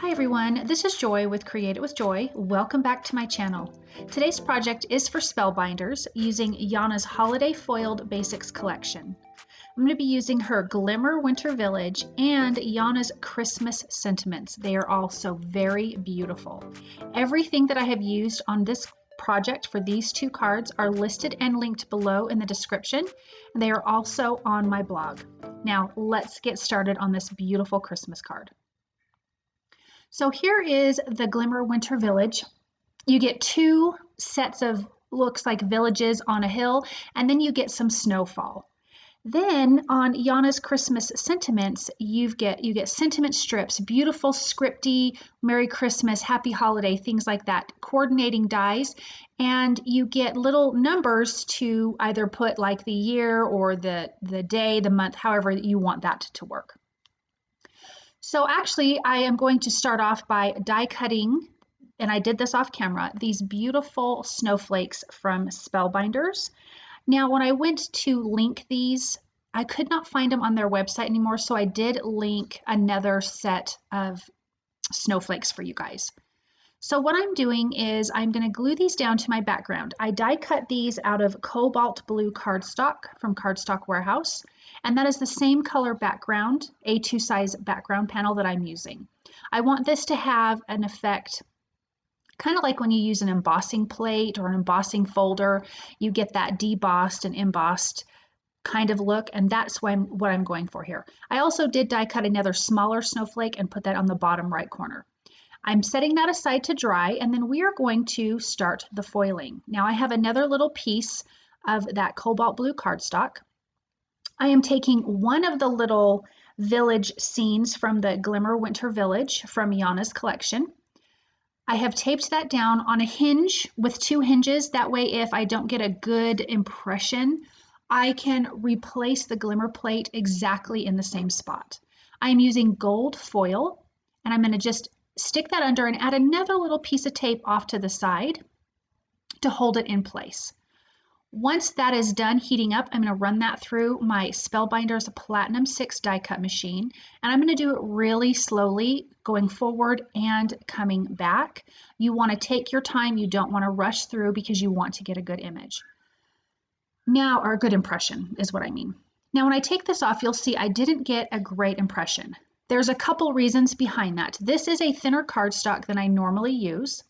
Hi everyone, this is Joy with Create It with Joy. Welcome back to my channel. Today's project is for Spellbinders using Yana's Holiday Foiled Basics collection. I'm going to be using her Glimmer Winter Village and Yana's Christmas Sentiments. They are all so very beautiful. Everything that I have used on this project for these two cards are listed and linked below in the description, and they are also on my blog. Now let's get started on this beautiful Christmas card. So here is the Glimmer Winter Village. You get two sets of looks like villages on a hill, and then you get some snowfall. Then on Yana's Christmas Sentiments, you get sentiment strips, beautiful scripty, Merry Christmas, Happy Holiday, things like that, coordinating dies, and you get little numbers to either put like the year or the day, the month, however you want that to work. So actually, I am going to start off by die cutting, and I did this off camera, these beautiful snowflakes from Spellbinders. Now, when I went to link these, I could not find them on their website anymore, so I did link another set of snowflakes for you guys. So what I'm doing is I'm going to glue these down to my background. I die cut these out of Cobalt blue cardstock from Cardstock Warehouse, and that is the same color background, A2 size background panel that I'm using. I want this to have an effect kind of like when you use an embossing plate or an embossing folder, you get that debossed and embossed kind of look, and that's what I'm going for here. I also did die cut another smaller snowflake and put that on the bottom right corner. I'm setting that aside to dry, and then we are going to start the foiling. Now I have another little piece of that cobalt blue cardstock. I am taking one of the little village scenes from the Glimmer Winter Village from Yana's collection. I have taped that down on a hinge with two hinges. That way, if I don't get a good impression, I can replace the glimmer plate exactly in the same spot. I'm using gold foil, and I'm going to just stick that under and add another little piece of tape off to the side to hold it in place. Once that is done heating up, I'm going to run that through my Spellbinders Platinum 6 die cut machine, and I'm going to do it really slowly, going forward and coming back. You want to take your time. You don't want to rush through because you want to get a good image. Now, or a good impression is what I mean. Now, when I take this off, you'll see I didn't get a great impression. There's a couple reasons behind that. This is a thinner cardstock than I normally use,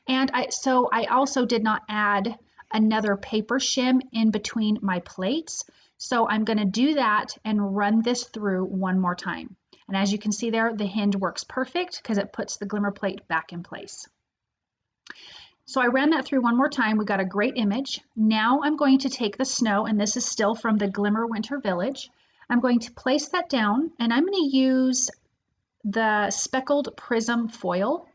and so I also did not add another paper shim in between my plates. So I'm going to do that and run this through one more time. And as you can see there, the hinge works perfect because it puts the glimmer plate back in place. So I ran that through one more time. We got a great image. Now I'm going to take the snow, and this is still from the Glimmer Winter Village. I'm going to place that down, and I'm going to use the Speckled Prism foil.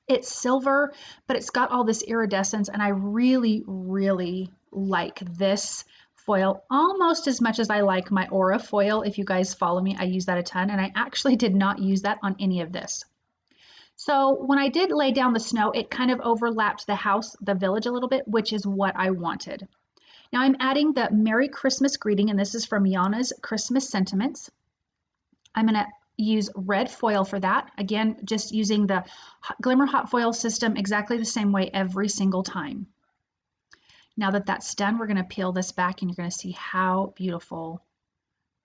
It's silver, but it's got all this iridescence, and I really, really like this foil almost as much as I like my Aura foil. If you guys follow me, I use that a ton, and I actually did not use that on any of this. So when I did lay down the snow, it kind of overlapped the house, the village a little bit, which is what I wanted. Now I'm adding the Merry Christmas greeting, and this is from Yana's Christmas Sentiments. I'm going to use red foil for that. Again, just using the Glimmer hot foil system exactly the same way every single time. Now that that's done, we're going to peel this back, and you're going to see how beautiful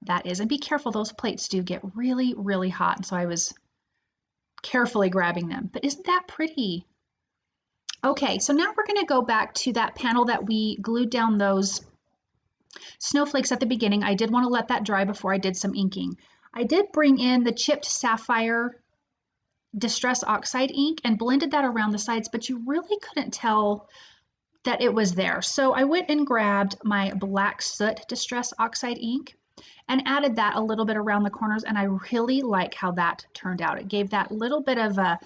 that is. And be careful, those plates do get really, really hot, and so I was carefully grabbing them. But isn't that pretty? Okay, so now we're going to go back to that panel that we glued down those snowflakes at the beginning. I did want to let that dry before I did some inking. I did bring in the chipped Sapphire Distress Oxide ink and blended that around the sides, but you really couldn't tell that it was there. So I went and grabbed my black Soot Distress Oxide ink and added that a little bit around the corners, and I really like how that turned out. It gave that little bit of a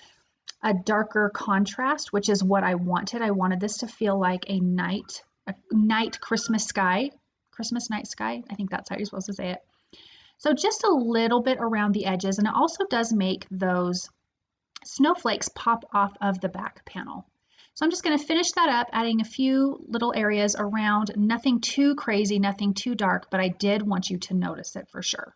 darker contrast, which is what I wanted. I wanted this to feel like a night Christmas sky, Christmas night sky. I think that's how you're supposed to say it. So just a little bit around the edges, and it also does make those snowflakes pop off of the back panel. So I'm just going to finish that up, adding a few little areas around, nothing too crazy, nothing too dark, but I did want you to notice it for sure.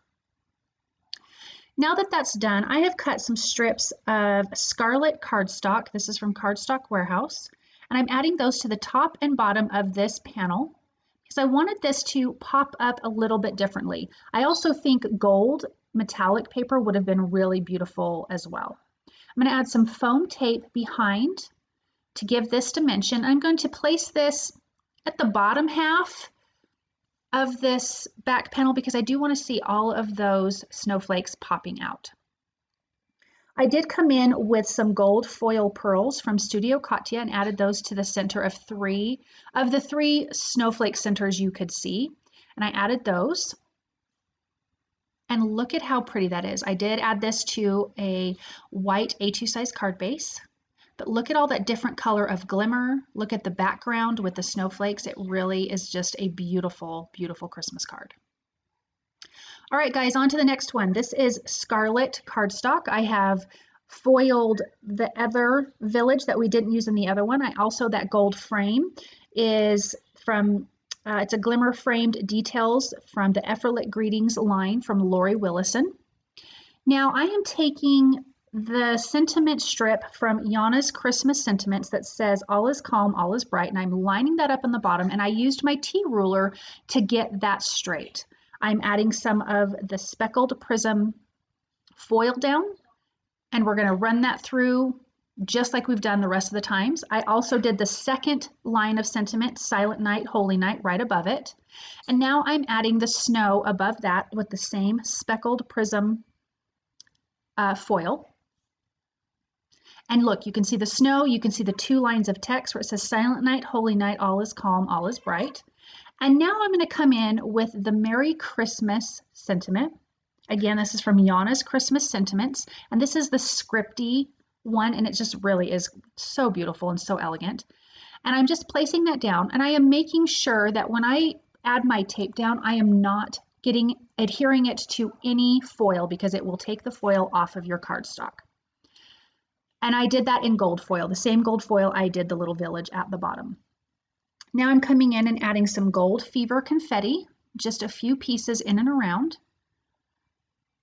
Now that that's done, I have cut some strips of Scarlet Cardstock. This is from Cardstock Warehouse. And I'm adding those to the top and bottom of this panel because I wanted this to pop up a little bit differently. I also think gold metallic paper would have been really beautiful as well. I'm going to add some foam tape behind to give this dimension. I'm going to place this at the bottom half of this back panel because I do want to see all of those snowflakes popping out. I did come in with some gold foil pearls from Studio Katia and added those to the center of three snowflake centers you could see. And I added those. And look at how pretty that is. I did add this to a white A2 size card base. But look at all that different color of glimmer. Look at the background with the snowflakes. It really is just a beautiful, beautiful Christmas card. All right, guys, on to the next one. This is Scarlet Cardstock. I have foiled the other village that we didn't use in the other one. That gold frame is from, it's a glimmer framed details from the Effortless Greetings line from Laurie Willison. Now I am taking the sentiment strip from Yana's Christmas Sentiments that says all is calm, all is bright, and I'm lining that up in the bottom, and I used my T-ruler to get that straight. I'm adding some of the Speckled Prism foil down, and we're going to run that through just like we've done the rest of the times. I also did the second line of sentiment, Silent Night, Holy Night, right above it. And now I'm adding the snow above that with the same Speckled Prism foil. And look, you can see the snow, you can see the two lines of text where it says Silent Night, Holy Night, all is calm, all is bright. And now I'm going to come in with the Merry Christmas sentiment. Again, this is from Yana's Christmas Sentiments, and this is the scripty one, and it just really is so beautiful and so elegant. And I'm just placing that down, and I am making sure that when I add my tape down, I am not adhering it to any foil because it will take the foil off of your cardstock. And I did that in gold foil, the same gold foil I did the little village at the bottom. Now I'm coming in and adding some gold fever confetti, just a few pieces in and around.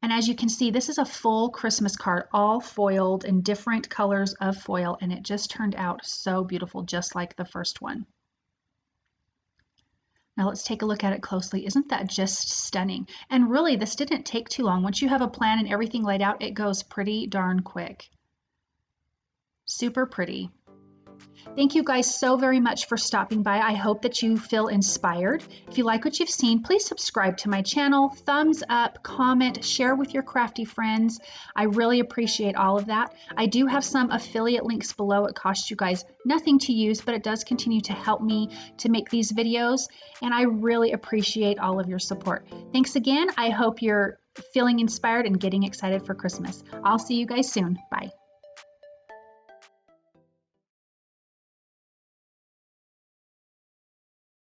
And as you can see, this is a full Christmas card, all foiled in different colors of foil, and it just turned out so beautiful, just like the first one. Now let's take a look at it closely. Isn't that just stunning? And really, this didn't take too long. Once you have a plan and everything laid out, it goes pretty darn quick. Super pretty. Thank you guys so very much for stopping by. I hope that you feel inspired. If you like what you've seen, please subscribe to my channel, thumbs up, comment, share with your crafty friends. I really appreciate all of that. I do have some affiliate links below. It costs you guys nothing to use, but it does continue to help me to make these videos, and I really appreciate all of your support. Thanks again. I hope you're feeling inspired and getting excited for Christmas. I'll see you guys soon. Bye.